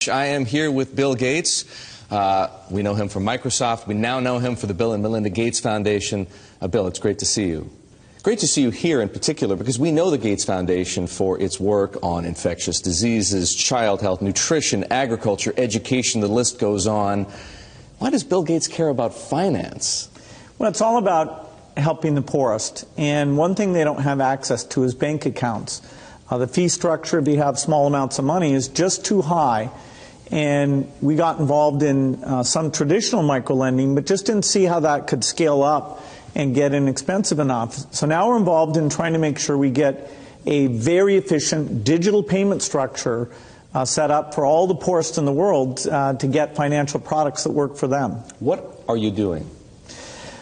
I am here with Bill Gates. We know him from Microsoft. We now know him for the Bill and Melinda Gates Foundation. Bill, it's great to see you. Great to see you here in particular because we know the Gates Foundation for its work on infectious diseases, child health, nutrition, agriculture, education, the list goes on. Why does Bill Gates care about finance? Well, it's all about helping the poorest. And one thing they don't have access to is bank accounts. The fee structure, if you have small amounts of money, is just too high. And we got involved in some traditional microlending, but just didn't see how that could scale up and get inexpensive enough. So now we're involved in trying to make sure we get a very efficient digital payment structure set up for all the poorest in the world to get financial products that work for them. What are you doing?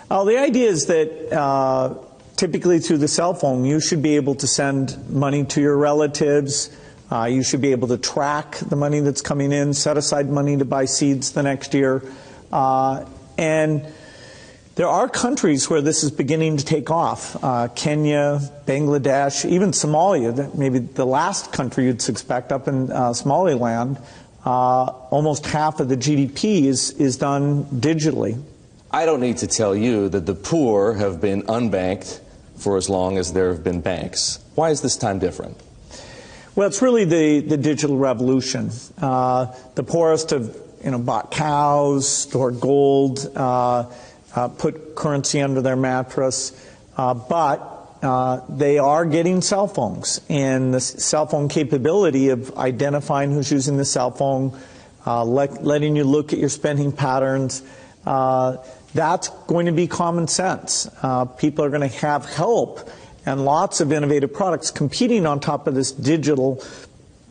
The idea is that typically through the cell phone, you should be able to send money to your relatives. You should be able to track the money that's coming in, set aside money to buy seeds the next year. And there are countries where this is beginning to take off. Kenya, Bangladesh, even Somalia, maybe the last country you'd suspect up in Somaliland. Almost half of the GDP is done digitally. I don't need to tell you that the poor have been unbanked for as long as there have been banks. Why is this time different? Well, it's really the digital revolution. The poorest have bought cows, stored gold, put currency under their mattress, but they are getting cell phones. And the cell phone capability of identifying who's using the cell phone, letting you look at your spending patterns, that's going to be common sense. People are going to have help and lots of innovative products competing on top of this digital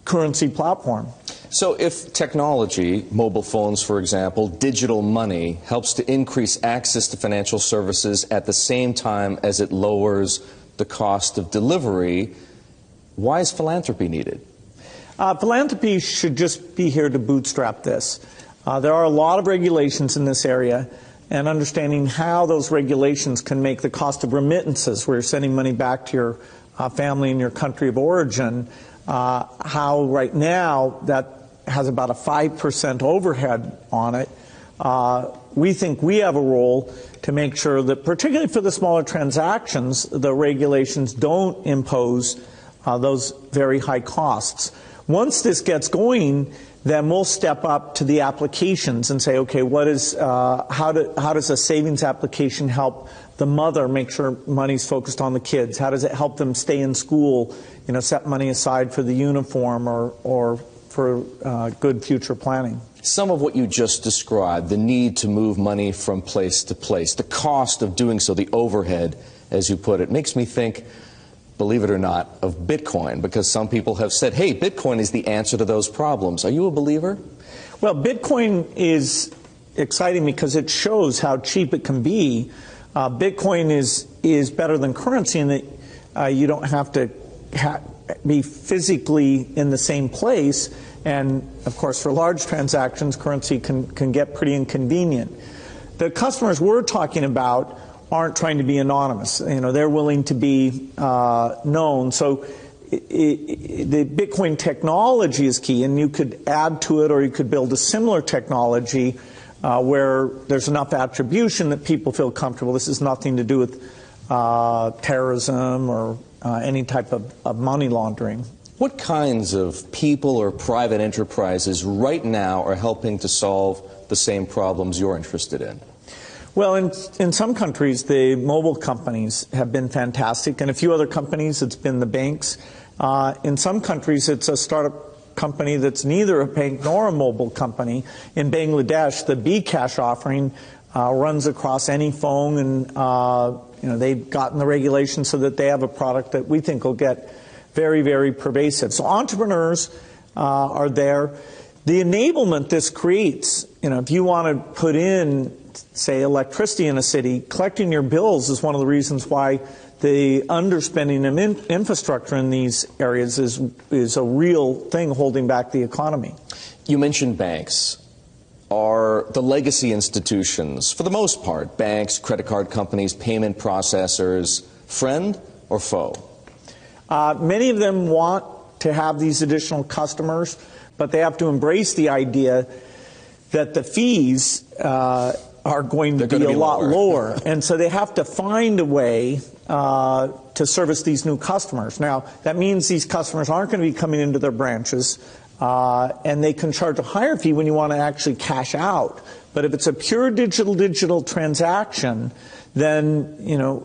currency platform. So if technology, mobile phones for example, digital money, helps to increase access to financial services at the same time as it lowers the cost of delivery, why is philanthropy needed? Philanthropy should just be here to bootstrap this. There are a lot of regulations in this area, and understanding how those regulations can make the cost of remittances, where you're sending money back to your family in your country of origin, how right now that has about a 5% overhead on it. We think we have a role to make sure that, particularly for the smaller transactions, the regulations don't impose those very high costs. Once this gets going, then we'll step up to the applications and say, okay, how does a savings application help the mother make sure money's focused on the kids? How does it help them stay in school, set money aside for the uniform or for good future planning? Some of what you just described, the need to move money from place to place, the cost of doing so, the overhead, as you put it, makes me think, believe it or not, of Bitcoin, because some people have said, hey, Bitcoin is the answer to those problems. Are you a believer? Well, Bitcoin is exciting because it shows how cheap it can be. Bitcoin is better than currency in that you don't have to be physically in the same place. And, of course, for large transactions, currency can get pretty inconvenient. The customers we're talking about aren't trying to be anonymous. They're willing to be known. So the Bitcoin technology is key, and you could add to it or you could build a similar technology where there's enough attribution that people feel comfortable. This has nothing to do with terrorism or any type of money laundering. What kinds of people or private enterprises right now are helping to solve the same problems you're interested in? Well, in some countries, the mobile companies have been fantastic. In a few other companies, it's been the banks. In some countries, it's a startup company that's neither a bank nor a mobile company. In Bangladesh, the bKash offering runs across any phone, and they've gotten the regulations so that they have a product that we think will get very, very pervasive. So entrepreneurs are there. The enablement this creates, if you want to put in, say, electricity in a city, collecting your bills is one of the reasons why the underspending of infrastructure in these areas is a real thing holding back the economy. You mentioned banks. Are the legacy institutions, for the most part, banks, credit card companies, payment processors, friend or foe? Many of them want to have these additional customers, but they have to embrace the idea that the fees are going to be a lot lower. And so they have to find a way to service these new customers. Now, that means these customers aren't going to be coming into their branches, and they can charge a higher fee when you want to actually cash out. But if it's a pure digital transaction, then,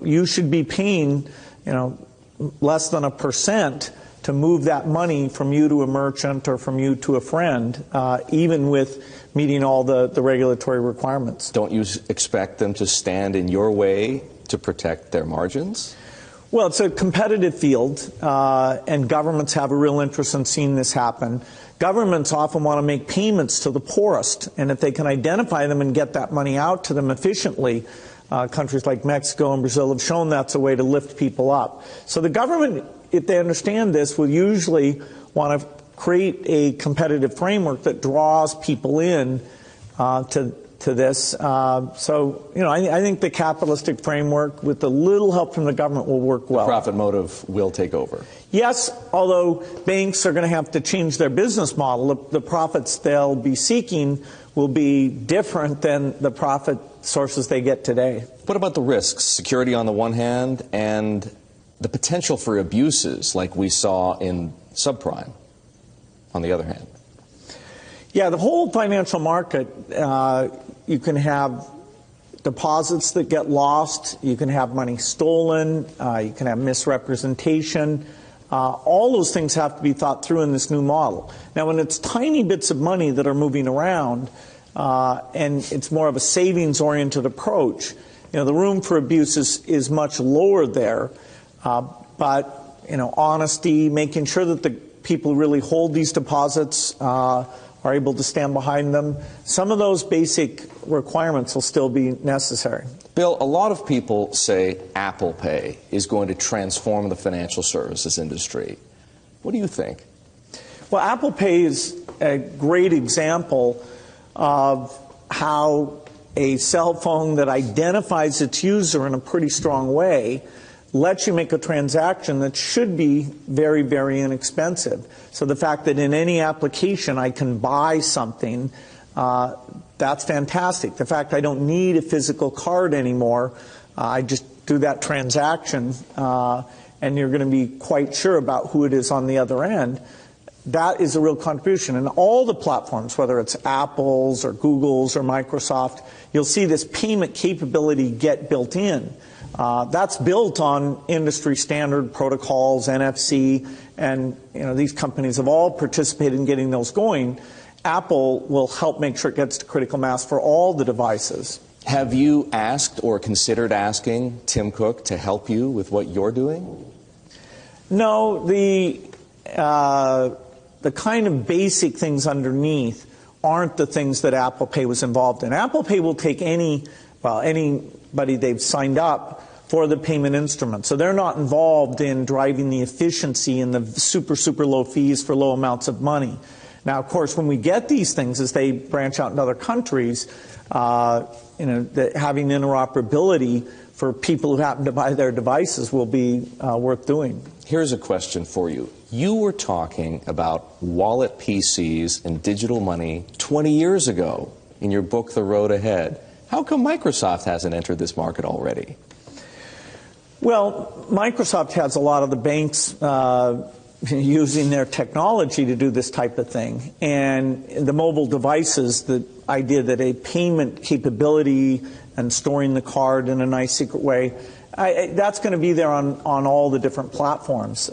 you should be paying, less than 1% to move that money from you to a merchant or from you to a friend, even with meeting all the regulatory requirements. Don't you expect them to stand in your way to protect their margins? Well, it's a competitive field, and governments have a real interest in seeing this happen. Governments often want to make payments to the poorest, and if they can identify them and get that money out to them efficiently, countries like Mexico and Brazil have shown that's a way to lift people up. So the government, if they understand this, will usually want to create a competitive framework that draws people in to this. I think the capitalistic framework, with a little help from the government, will work well. The profit motive will take over. Yes, although banks are going to have to change their business model. The profits they'll be seeking will be different than the profit sources they get today. What about the risks? Security on the one hand, and the potential for abuses like we saw in subprime on the other hand. Yeah, the whole financial market, you can have deposits that get lost, you can have money stolen, you can have misrepresentation. All those things have to be thought through in this new model. Now, when it's tiny bits of money that are moving around, and it's more of a savings-oriented approach, the room for abuse is much lower there. But honesty, making sure that the people who really hold these deposits are able to stand behind them. Some of those basic requirements will still be necessary. Bill, a lot of people say Apple Pay is going to transform the financial services industry. What do you think? Well, Apple Pay is a great example of how a cell phone that identifies its user in a pretty strong way lets you make a transaction that should be very, very inexpensive. So the fact that in any application I can buy something, that's fantastic. The fact I don't need a physical card anymore, I just do that transaction, and you're going to be quite sure about who it is on the other end. That is a real contribution. And all the platforms, whether it's Apple's or Google's or Microsoft, you'll see this payment capability get built in. That's built on industry standard protocols, NFC, and these companies have all participated in getting those going. Apple will help make sure it gets to critical mass for all the devices. Have you asked or considered asking Tim Cook to help you with what you're doing? No, the kind of basic things underneath aren't the things that Apple Pay was involved in. Apple Pay will take anybody they've signed up for the payment instrument. So they're not involved in driving the efficiency and the super low fees for low amounts of money. Now, of course, when we get these things, as they branch out in other countries, having interoperability for people who happen to buy their devices will be worth doing. Here's a question for you. You were talking about wallet PCs and digital money 20 years ago in your book, The Road Ahead. How come Microsoft hasn't entered this market already? Well, Microsoft has a lot of the banks using their technology to do this type of thing. And the mobile devices, the idea that a payment capability and storing the card in a nice secret way, that's going to be there on all the different platforms.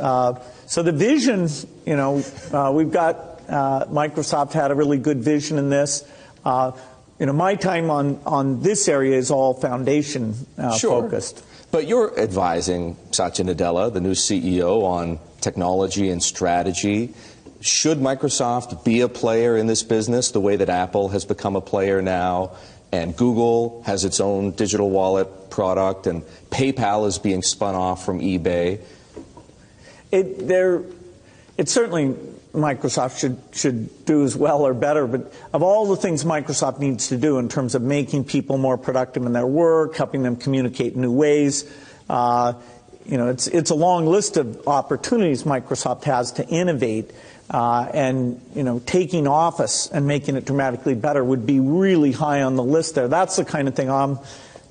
So the vision, we've got, Microsoft had a really good vision in this. My time on this area is all foundation focused. But you're advising Satya Nadella, the new CEO, on technology and strategy. Should Microsoft be a player in this business the way that Apple has become a player now, and Google has its own digital wallet product, and PayPal is being spun off from eBay? It's certainly Microsoft should do as well or better, but of all the things Microsoft needs to do in terms of making people more productive in their work, helping them communicate in new ways, it's a long list of opportunities Microsoft has to innovate, and taking office and making it dramatically better would be really high on the list there. That's the kind of thing I'm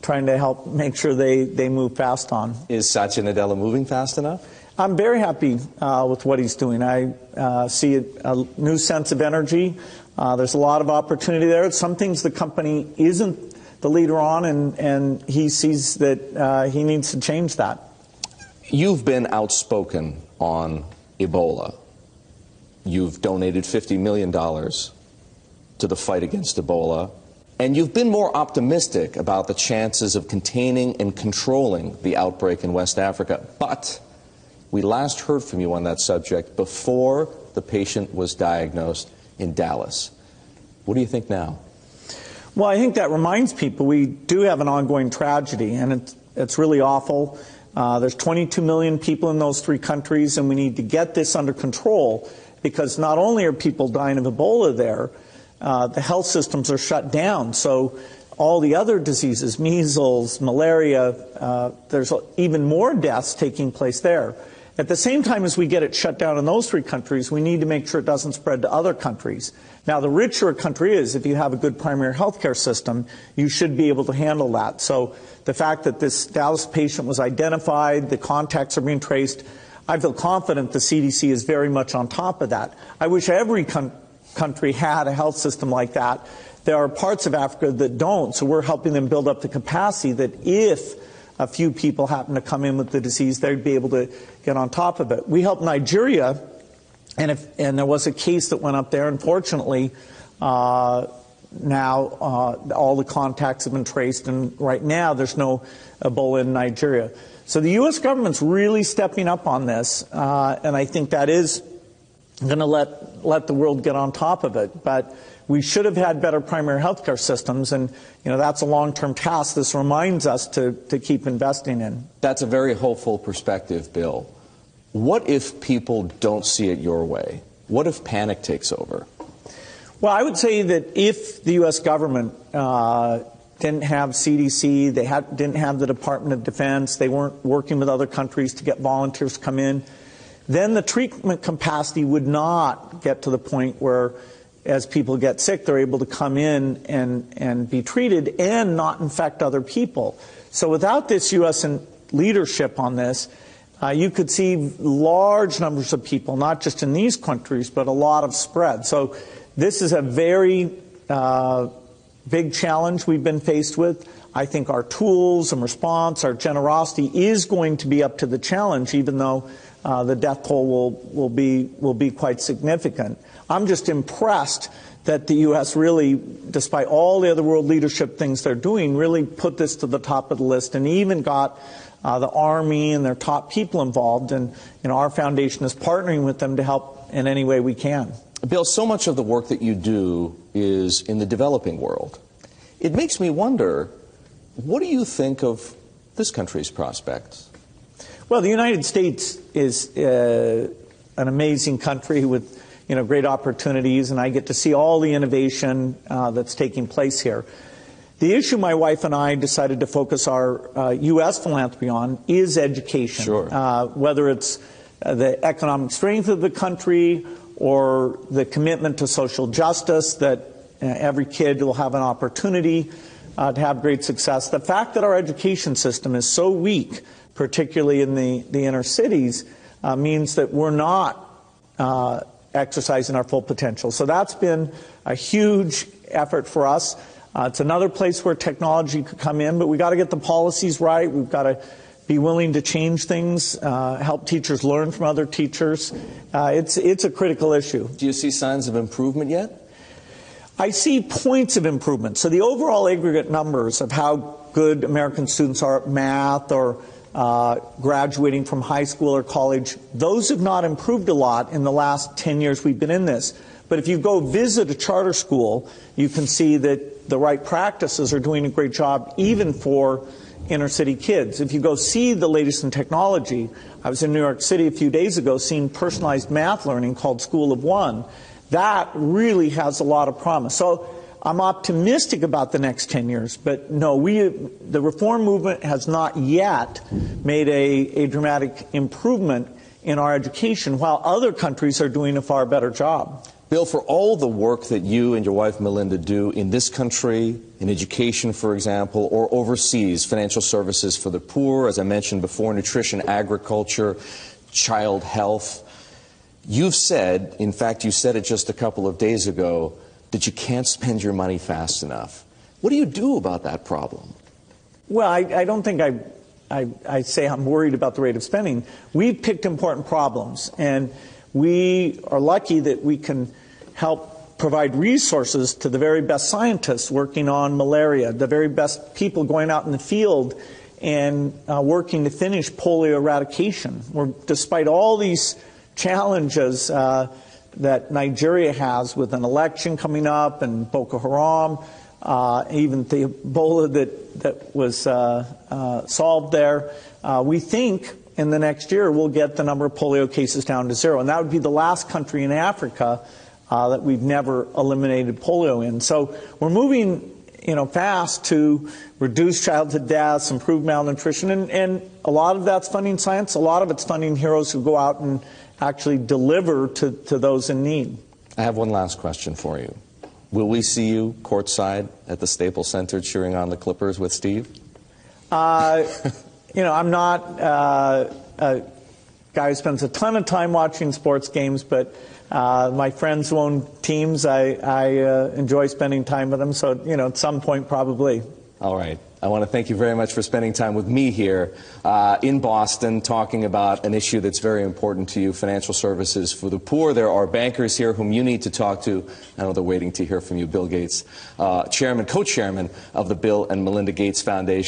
trying to help make sure they move fast on. Is Satya Nadella moving fast enough? I'm very happy with what he's doing. I see a new sense of energy. There's a lot of opportunity there. Some things the company isn't the leader on, and he sees that he needs to change that. You've been outspoken on Ebola. You've donated $50 million to the fight against Ebola. And you've been more optimistic about the chances of containing and controlling the outbreak in West Africa. But we last heard from you on that subject before the patient was diagnosed in Dallas. What do you think now? Well, I think that reminds people we do have an ongoing tragedy, and it's really awful. There's 22 million people in those 3 countries, and we need to get this under control, because not only are people dying of Ebola there, the health systems are shut down. So all the other diseases, measles, malaria, there's even more deaths taking place there. At the same time as we get it shut down in those 3 countries, we need to make sure it doesn't spread to other countries. Now, the richer a country is, if you have a good primary health care system, you should be able to handle that. So the fact that this Dallas patient was identified, the contacts are being traced, I feel confident the CDC is very much on top of that. I wish every country had a health system like that. There are parts of Africa that don't, so we're helping them build up the capacity that if a few people happen to come in with the disease, they'd be able to get on top of it. We helped Nigeria, and there was a case that went up there. Unfortunately, now all the contacts have been traced, and right now there's no Ebola in Nigeria. So the U.S. government's really stepping up on this, and I think that is going to let the world get on top of it. But we should have had better primary health care systems, and that's a long-term task. This reminds us to keep investing in. That's a very hopeful perspective, Bill. What if people don't see it your way? What if panic takes over? Well, I would say that if the U.S. government didn't have CDC, they didn't have the Department of Defense, they weren't working with other countries to get volunteers to come in, then the treatment capacity would not get to the point where, as people get sick, they're able to come in and be treated and not infect other people. So without this U.S. leadership on this, you could see large numbers of people, not just in these countries, but a lot of spread. So this is a very big challenge we've been faced with. I think our tools and response, our generosity is going to be up to the challenge, even though the death toll will be quite significant. I'm just impressed that the U.S. really, despite all the other world leadership things they're doing, really put this to the top of the list, and even got the Army and their top people involved. And our foundation is partnering with them to help in any way we can. Bill, so much of the work that you do is in the developing world. It makes me wonder, what do you think of this country's prospects? Well, the United States is an amazing country with great opportunities, and I get to see all the innovation that's taking place here. The issue my wife and I decided to focus our U.S. philanthropy on is education. Sure. Whether it's the economic strength of the country or the commitment to social justice, that every kid will have an opportunity to have great success. The fact that our education system is so weak, particularly in the inner cities, means that we're not exercising our full potential. So that's been a huge effort for us. It's another place where technology could come in, but we got to get the policies right. We've got to be willing to change things, help teachers learn from other teachers. It's a critical issue. Do you see signs of improvement yet? I see points of improvement. So the overall aggregate numbers of how good American students are at math or graduating from high school or college, those have not improved a lot in the last 10 years we've been in this. But if you go visit a charter school, you can see that the right practices are doing a great job even for inner city kids. If you go see the latest in technology, I was in New York City a few days ago seeing personalized math learning called School of One. That really has a lot of promise. So I'm optimistic about the next 10 years, but no, the reform movement has not yet made a dramatic improvement in our education, while other countries are doing a far better job. Bill, for all the work that you and your wife Melinda do in this country, in education, for example, or overseas, financial services for the poor, as I mentioned before, nutrition, agriculture, child health, you've said, in fact, you said it just a couple of days ago, that you can't spend your money fast enough. What do you do about that problem? Well, I don't think I say I'm worried about the rate of spending. We've picked important problems, and we are lucky that we can help provide resources to the very best scientists working on malaria, the very best people going out in the field and working to finish polio eradication. Despite all these challenges that Nigeria has with an election coming up and Boko Haram, even the Ebola that was solved there, we think in the next year we'll get the number of polio cases down to 0. And that would be the last country in Africa that we've never eliminated polio in. So we're moving fast to reduce childhood deaths, improve malnutrition, and a lot of that's funding science, a lot of it's funding heroes who go out and actually deliver to those in need. I have one last question for you. Will we see you courtside at the Staples Center cheering on the Clippers with Steve? I'm not a guy who spends a ton of time watching sports games, but my friends who own teams, I enjoy spending time with them. So, at some point, probably. All right. I want to thank you very much for spending time with me here in Boston, talking about an issue that's very important to you, financial services for the poor. There are bankers here whom you need to talk to. I know they're waiting to hear from you. Bill Gates, co-chairman of the Bill and Melinda Gates Foundation.